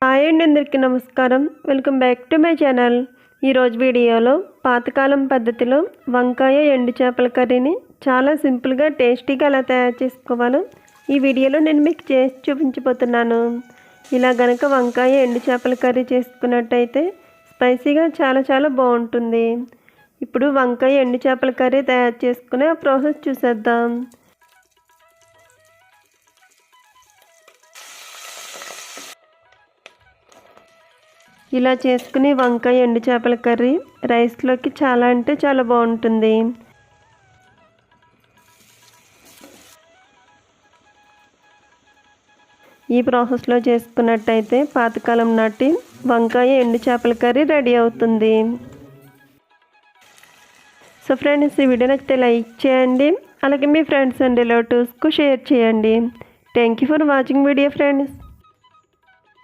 Hi అండి, అందరికీ నమస్కారం. Welcome back to my channel. ఈరోజు వీడియోలో పాతకాలం పద్ధతిలో వంకాయ ఎండు చేపల కర్రీని చాలా సింపుల్గా టేస్టీగా ఎలా తయారు చేసుకోవాలో ఈ వీడియోలో నేను మీకు చేసి చూపించబోతున్నాను. ఇలా గనక వంకాయ ఎండు చేపల కర్రీ చేసుకున్నట్టయితే స్పైసీగా చాలా బాగుంటుంది. ఇప్పుడు వంకాయ ఎండు చేపల కర్రీ తయారు చేసుకునే ఆ ప్రాసెస్ చూసేద్దాం. ఇలా చేసుకుని వంకాయ ఎండు చేపల కర్రీ రైస్లోకి చాలా బాగుంటుంది. ఈ ప్రాసెస్లో చేసుకున్నట్టయితే పాతకాలం నాటి వంకాయ ఎండు చేపల కర్రీ రెడీ అవుతుంది. సో ఫ్రెండ్స్, ఈ వీడియో నచ్చితే లైక్ చేయండి, అలాగే మీ ఫ్రెండ్స్ అండ్ రిలేటివ్స్కు షేర్ చేయండి. Thank you for watching video friends.